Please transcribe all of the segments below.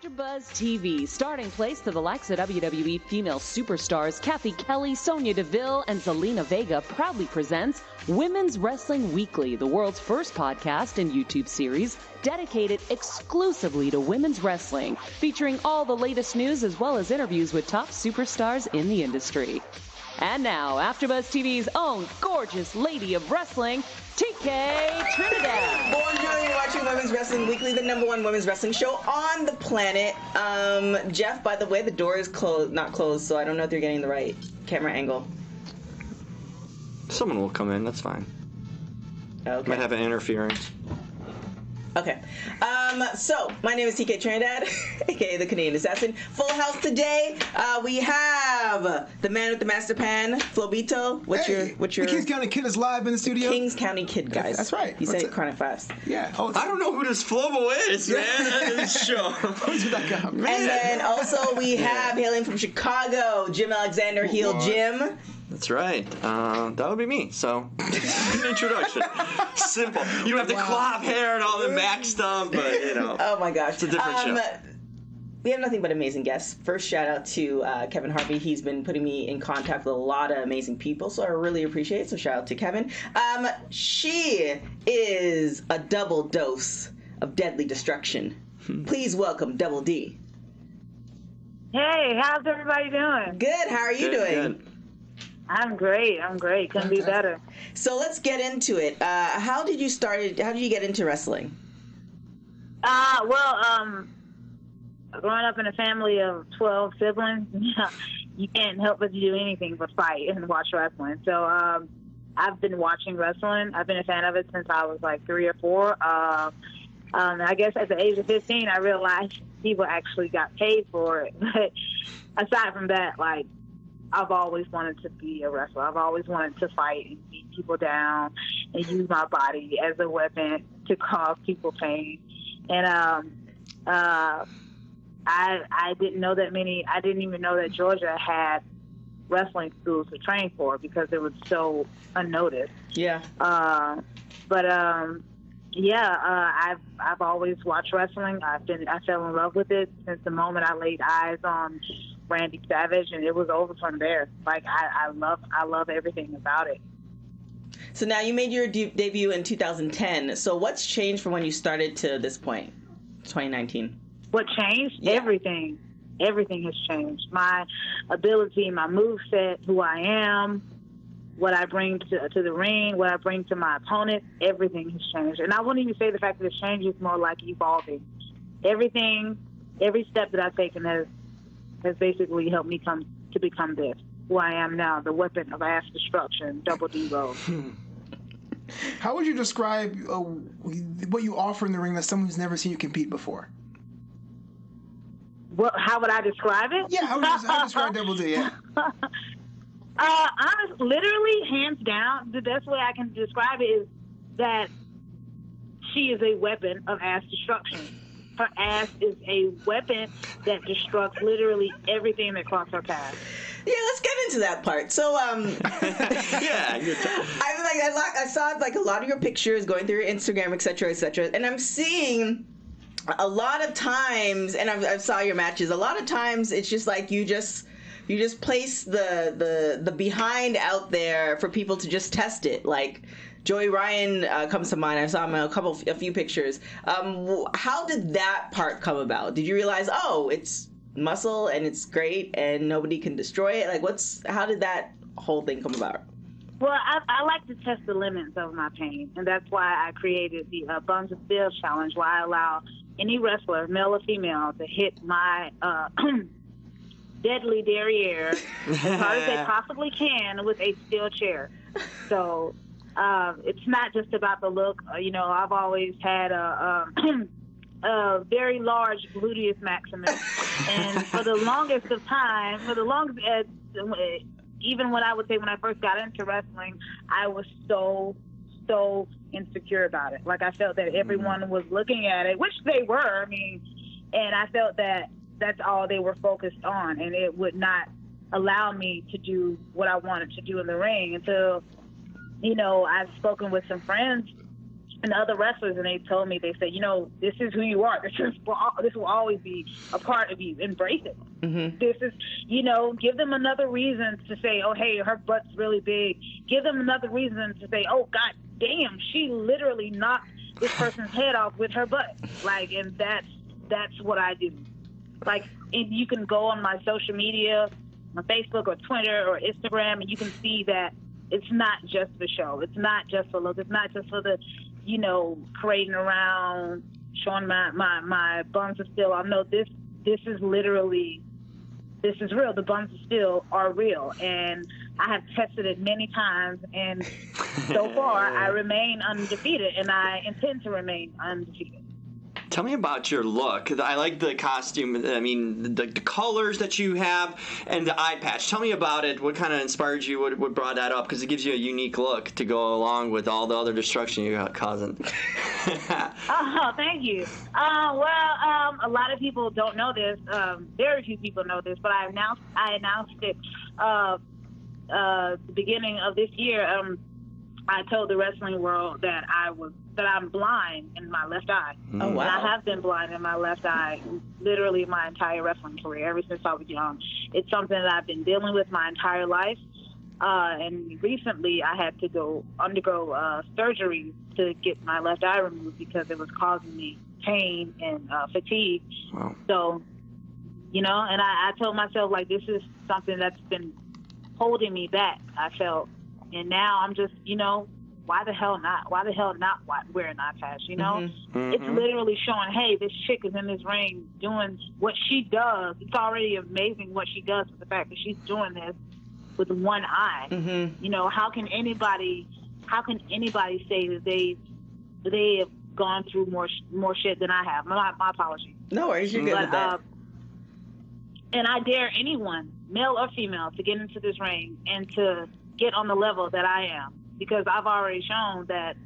AfterBuzz TV, starting place to the likes of WWE female superstars Cathy, Kelley, Sonya, Deville, and Zelina Vega proudly presents Women's Wrestling Weekly, the world's first podcast and YouTube series dedicated exclusively to women's wrestling, featuring all the latest news as well as interviews with top superstars in the industry. And now, AfterBuzz TV's own gorgeous lady of wrestling, TK Trinidad. Bonjour, you're watching Women's Wrestling Weekly, the #1 women's wrestling show on the planet. Jeff, by the way, the door is closed, not closed, so I don't know if you're getting the right camera angle. Someone will come in, that's fine. Okay. Might have an interference. Okay. So, my name is TK Trinidad, aka the Canadian Assassin. Full house today. We have the man with the master pan, Flobito. What's your... The Kings County Kid is live in the studio. Kings County Kid, guys. That's right. You say it kind of fast. Yeah. Oh, I don't know who this Flobo is, man, in this show. Who's that guy? And then also we have, hailing from Chicago, Jim Alexander, Heel Jim. That's right. That would be me. So, an introduction. Simple. You don't have to clap hair and all the Mac stuff, but, you know. Oh, my gosh. It's a different show. We have nothing but amazing guests. First, shout out to Kevin Harvey. He's been putting me in contact with a lot of amazing people, so I really appreciate it. So, shout out to Kevin. She is a double dose of deadly destruction. Please welcome Double D. Hey, how's everybody doing? Good. How are you doing? Good. I'm great. Couldn't be better. So let's get into it. How did you get into wrestling? Growing up in a family of 12 siblings, you can't help but do anything but fight and watch wrestling. So I've been watching wrestling. I've been a fan of it since I was like 3 or 4. I guess at the age of 15, I realized people actually got paid for it. But aside from that, like, I've always wanted to be a wrestler. I've always wanted to fight and beat people down and use my body as a weapon to cause people pain. And I didn't know that many. I didn't even know that Georgia had wrestling schools to train for because it was so unnoticed. Yeah. I've always watched wrestling. I fell in love with it since the moment I laid eyes on Randy Savage, and it was over from there. Like I love everything about it. So now you made your debut in 2010. So what's changed from when you started to this point, 2019? What changed? Yeah. Everything. Everything has changed. My ability, my moveset, who I am, what I bring to the ring, what I bring to my opponent, everything has changed. And I wouldn't even say the fact that it's changed, it's more like evolving. Everything, every step that I've taken has basically helped me become this, who I am now, the weapon of mass destruction, Double D Rose. How would you describe what you offer in the ring to someone who's never seen you compete before? How would I describe it? Yeah, how would you describe Double D? Yeah. Honestly, literally, hands down, the best way I can describe it is that she is a weapon of ass destruction. Her ass is a weapon that destructs literally everything that crosses her path. Yeah, let's get into that part. So, Yeah, good time. I saw like a lot of your pictures going through your Instagram, etc., and I'm seeing a lot of times, and I saw your matches. A lot of times, it's just like you just place the behind out there for people to just test it, like. Joey Ryan comes to mind. I saw him in a few pictures. How did that part come about? Did you realize, it's muscle and it's great and nobody can destroy it? Like, how did that whole thing come about? Well, I like to test the limits of my pain, and that's why I created the Buns of Steel Challenge, where I allow any wrestler, male or female, to hit my deadly derriere as hard as they possibly can with a steel chair. So... it's not just about the look. I've always had a very large gluteus maximus, and for the longest of time, even when I first got into wrestling, I was so insecure about it. Like I felt that everyone was looking at it, which they were. I mean, and I felt that that's all they were focused on, and it would not allow me to do what I wanted to do in the ring until. I've spoken with some friends and other wrestlers, and they told me, they said, this is who you are. This will always be a part of you. Embrace it. Mm-hmm. This is, give them another reason to say, oh, hey, her butt's really big. Give them another reason to say, oh, God damn, she literally knocked this person's head off with her butt. Like, and that's what I do. Like, and you can go on my social media, on Facebook or Twitter or Instagram, and you can see that it's not just for show. It's not just for look. It's not just for the, parading around, showing my buns of steel. I know this is literally, this is real. The buns of steel are real, and I have tested it many times, and so far I remain undefeated, and I intend to remain undefeated. Tell me about your look. I like the costume. I mean, the colors that you have and the eye patch. Tell me about it. What kind of inspired you? What brought that up? Because it gives you a unique look to go along with all the other destruction you're causing. Oh, thank you. A lot of people don't know this. Very few people know this, but I announced it the beginning of this year. I told the wrestling world that I'm blind in my left eye. Oh, wow. And I have been blind in my left eye literally my entire wrestling career, ever since I was young. It's something that I've been dealing with my entire life. And recently I had to undergo surgery to get my left eye removed because it was causing me pain and fatigue. Wow. So, and I told myself, like, this is something that's been holding me back, I felt. And now I'm just, why the hell not? Why the hell not wear an eye patch, Mm-hmm. It's literally showing, hey, this chick is in this ring doing what she does. It's already amazing what she does with the fact that she's doing this with one eye. Mm-hmm. How can anybody say that they have gone through more shit than I have? My apologies. No worries, you're good with that. And I dare anyone, male or female, to get into this ring and to get on the level that I am, because I've already shown that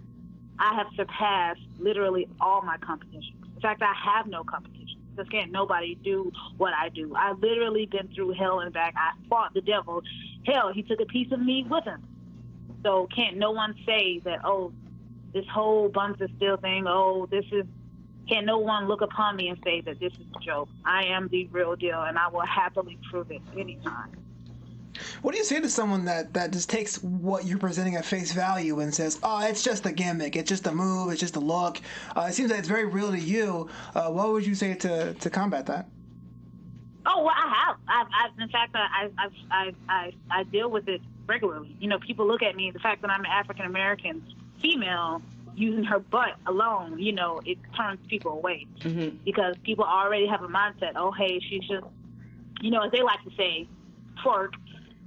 I have surpassed literally all my competition. In fact, I have no competition. Because can't nobody do what I do. I've literally been through hell and back. I fought the devil. Hell, he took a piece of me with him. So can't no one say that, oh, this whole buns of steel thing, can't no one look upon me and say that this is a joke. I am the real deal, and I will happily prove it anytime. What do you say to someone that just takes what you're presenting at face value and says, oh, it's just a gimmick, it's just a move, it's just a look? It seems like it's very real to you. What would you say to combat that? Oh, well, I have. In fact, I deal with it regularly. People look at me, the fact that I'm an African-American female, using her butt alone, it turns people away. Mm-hmm. Because people already have a mindset, oh, hey, she's just, as they like to say, twerk.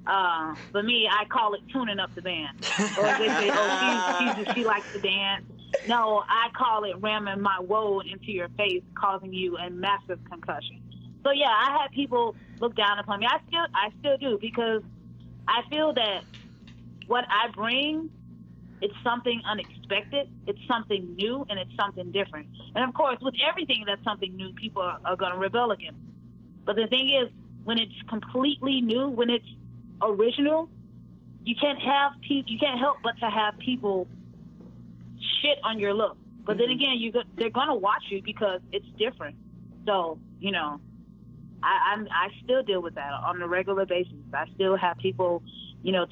But me, I call it tuning up the band. Or they say, oh, she likes to dance. No, I call it ramming my woe into your face, causing you a massive concussion. So yeah, I had people look down upon me. I still do, because I feel that what I bring, it's something unexpected, it's something new, and it's something different. And of course, with everything that's something new, people are going to rebel against. But the thing is, when it's completely new, when it's original, you can't help but to have people shit on your look. But then again, they're gonna watch you because it's different. So I still deal with that on a regular basis. I still have people,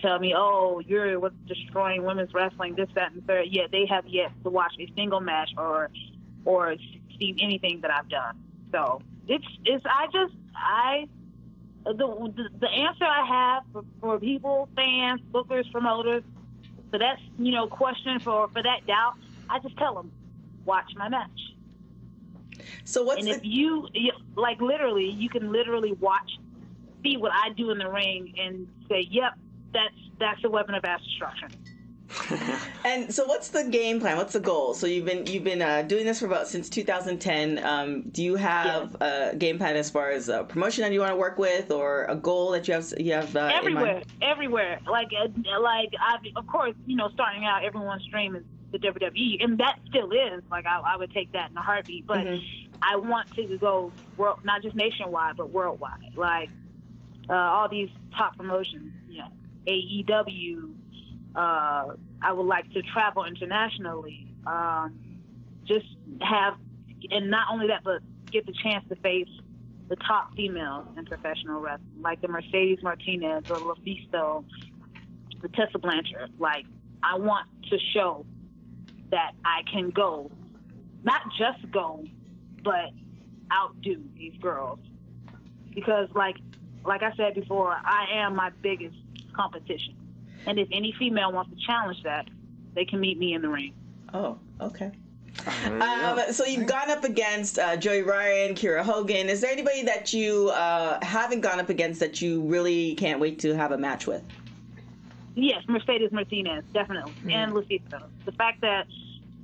tell me, oh, you're what's destroying women's wrestling, this, that, and the third. Yeah, they have yet to watch a single match or see anything that I've done. So the answer I have for people, fans, bookers, promoters, for that, question, for that doubt, I just tell them, watch my match. So if you like, literally, you can literally see what I do in the ring and say, yep, that's a weapon of mass destruction. And so what's the game plan? What's the goal? So you've been doing this for since 2010. Do you have a game plan as far as a promotion that you want to work with, or a goal that you have everywhere? Like of course, starting out, everyone's dream is the WWE, and that still is. Like I would take that in a heartbeat. But I want to go not just nationwide, but worldwide. Like all these top promotions, AEW. I would like to travel internationally. just have, and not only that, but get the chance to face the top females in professional wrestling, like the Mercedes Martinez, the LaFisto, the Tessa Blanchard. Like, I want to show that I can go, not just go, but outdo these girls. Because, like I said before, I am my biggest competition. And if any female wants to challenge that, they can meet me in the ring. Oh, okay. So you've gone up against Joey Ryan, Kiera Hogan. Is there anybody that you haven't gone up against that you really can't wait to have a match with? Yes, Mercedes Martinez, definitely. And LaFisto. The fact that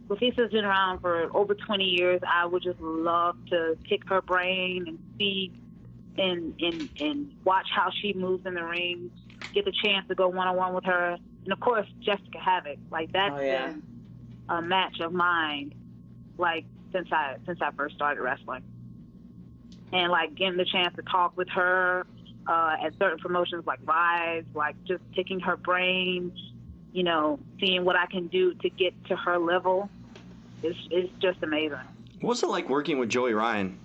LaFisto's been around for over 20 years, I would just love to pick her brain and see and watch how she moves in the ring, get the chance to go one-on-one with her. And, of course, Jessica Havoc. Like, that's been a match of mine, like, since I first started wrestling. And, like, getting the chance to talk with her at certain promotions like Rise, like, just picking her brain, you know, seeing what I can do to get to her level. It's just amazing. What's it like working with Joey Ryan?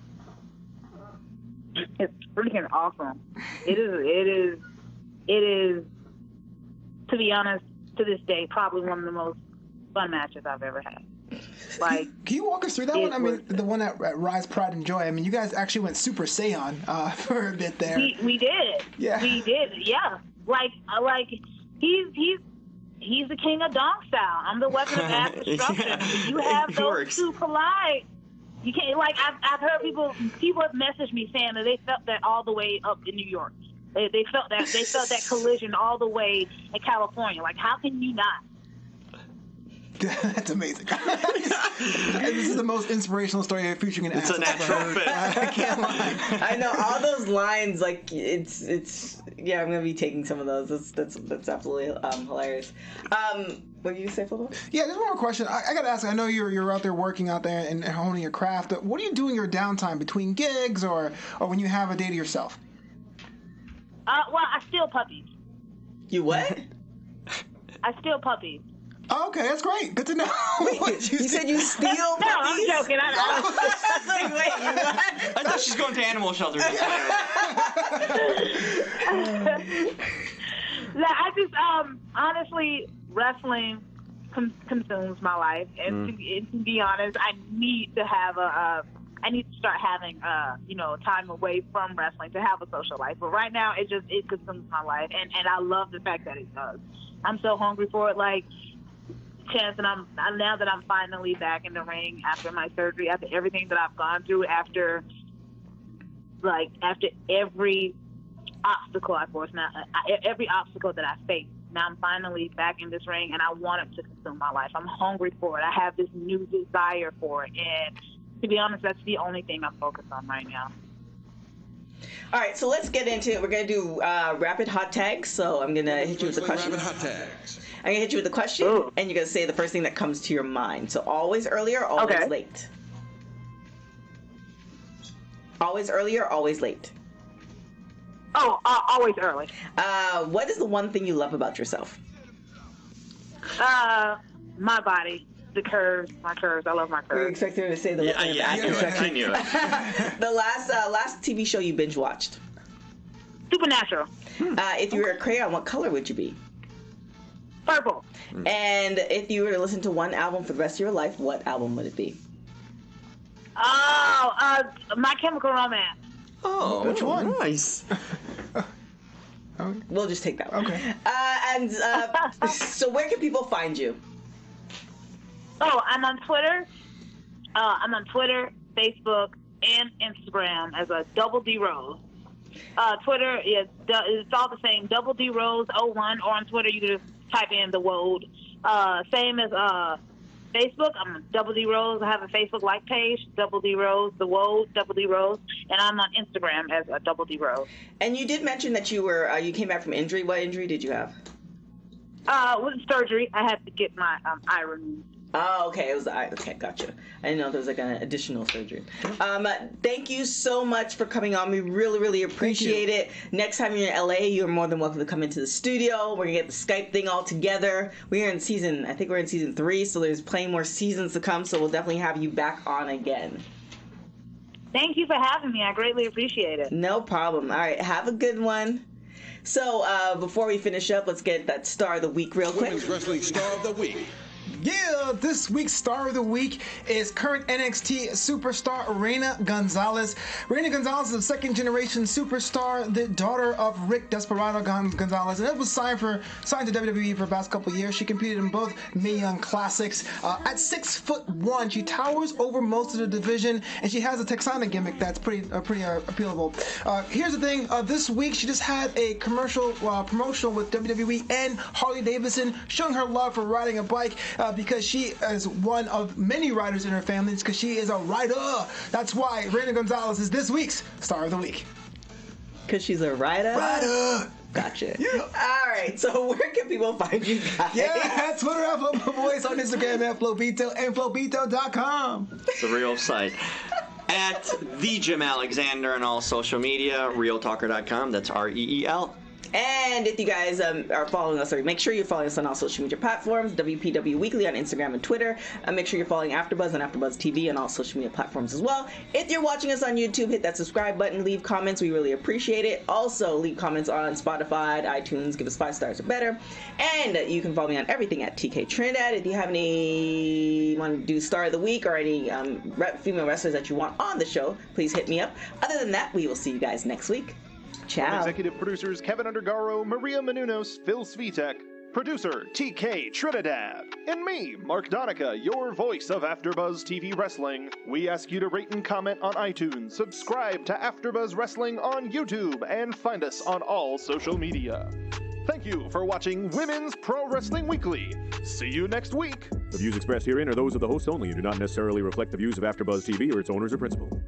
It's freaking awesome. It is, to be honest, to this day, probably one of the most fun matches I've ever had. Like, can you walk us through that one? I mean, the one at Rise, Pride, and Joy. I mean, you guys actually went Super Saiyan for a bit there. We did. Yeah. We did. Yeah. Like he's the king of donk style. I'm the weapon of mass destruction. Yeah, you have those two collide. You can't, like, I've heard people have messaged me saying that they felt that all the way up in New York. They felt that collision all the way in California. Like, how can you not? That's amazing. This is the most inspirational story featuring an ass. It's a natural fit. I can't lie. I know all those lines. Like, it's yeah. I'm gonna be taking some of those. That's absolutely hilarious. What did you say, Flo? Yeah, there's one more question. I gotta ask. I know you're out there working out there and honing your craft. But what do you do in your downtime between gigs or when you have a day to yourself? Well, I steal puppies. You what? I steal puppies. Oh, okay, that's great. Good to know. You said you steal puppies? No, I'm joking. I was like, wait, you what? I thought she's going to animal shelters. I just honestly, wrestling consumes my life, and to be honest, I need to have I need to start having time away from wrestling to have a social life. But right now, it consumes my life, and I love the fact that it does. I'm so hungry for it. Like, chance, and now that I'm finally back in the ring after my surgery, after everything that I've gone through, after every obstacle I forced, every obstacle that I faced, now I'm finally back in this ring, and I want it to consume my life. I'm hungry for it. I have this new desire for it, and to be honest, that's the only thing I'm focused on right now. All right, so let's get into it. We're going to do rapid hot tags. So I'm going to hit you with the question. Rapid hot tags. I'm going to hit you with the question, and you're going to say the first thing that comes to your mind. So always early or always late? Always early or always late? Oh, always early. What is the one thing you love about yourself? My body. My curves. I love my curves. We expected her to say the I knew it. The last TV show you binge watched? Supernatural. If you were a crayon, what color would you be? Purple. And if you were to listen to one album for the rest of your life, what album would it be? My Chemical Romance. Oh, which one? Nice. We'll just take that one. Okay. So where can people find you? Oh, I'm on Twitter. Facebook, and Instagram as a Double D Rose. Twitter is it's all the same, Double D Rose 01, or on Twitter you can just type in the Wode. Same as Facebook. I'm Double D Rose. I have a Facebook like page, Double D Rose, the Wode, Double D Rose, and I'm on Instagram as a Double D Rose. And you did mention that you were you came back from injury. What injury did you have? With surgery, I had to get my eye removed. Oh, okay. It was the eye. Okay, gotcha. I didn't know there was like an additional surgery. Thank you so much for coming on. We really, really appreciate it. Next time you're in LA, you're more than welcome to come into the studio. We're gonna get the Skype thing all together. We're in season 3, so there's plenty more seasons to come. So we'll definitely have you back on again. Thank you for having me. I greatly appreciate it. No problem. All right, have a good one. So before we finish up, let's get that star of the week real quick. Women's Wrestling Star of the Week. Yeah, this week's star of the week is current NXT superstar Reina Gonzalez. Reina Gonzalez is a second-generation superstar, the daughter of Rick Desperado Gonzalez, and it was signed to WWE for the past couple years. She competed in both Mae Young Classics. At 6'1", she towers over most of the division, and she has a Texana gimmick that's pretty appealable. Here's the thing: this week she just had a commercial promotional with WWE and Harley Davidson, showing her love for riding a bike. Because she is one of many riders in her family, because she is a rider. That's why Reina Gonzalez is this week's Star of the Week. Because she's a rider? Rider! Gotcha. Yeah. All right, so where can people find you guys? Yeah, Twitter at FloBoys, on Instagram at FloBito, and FloBito.com. It's a real site. At the Jim Alexander on all social media, RealTalker.com. That's REEL. And if you guys are following us, make sure you're following us on all social media platforms, WPW Weekly on Instagram and Twitter. Make sure you're following AfterBuzz on AfterBuzz TV on all social media platforms as well. If you're watching us on YouTube, hit that subscribe button, leave comments. We really appreciate it. Also, leave comments on Spotify, iTunes, give us 5 stars or better. And you can follow me on everything at TK Trinidad. If you have any want to do Star of the Week or any female wrestlers that you want on the show, please hit me up. Other than that, we will see you guys next week. Ciao. Executive producers Kevin Undergaro, Maria Menounos, Phil Svitek, producer TK Trinidad, and me, Mark Donica, your voice of AfterBuzz TV Wrestling. We ask you to rate and comment on iTunes, subscribe to AfterBuzz Wrestling on YouTube, and find us on all social media. Thank you for watching Women's Pro Wrestling Weekly. See you next week. The views expressed herein are those of the host only and do not necessarily reflect the views of AfterBuzz TV or its owners or principals.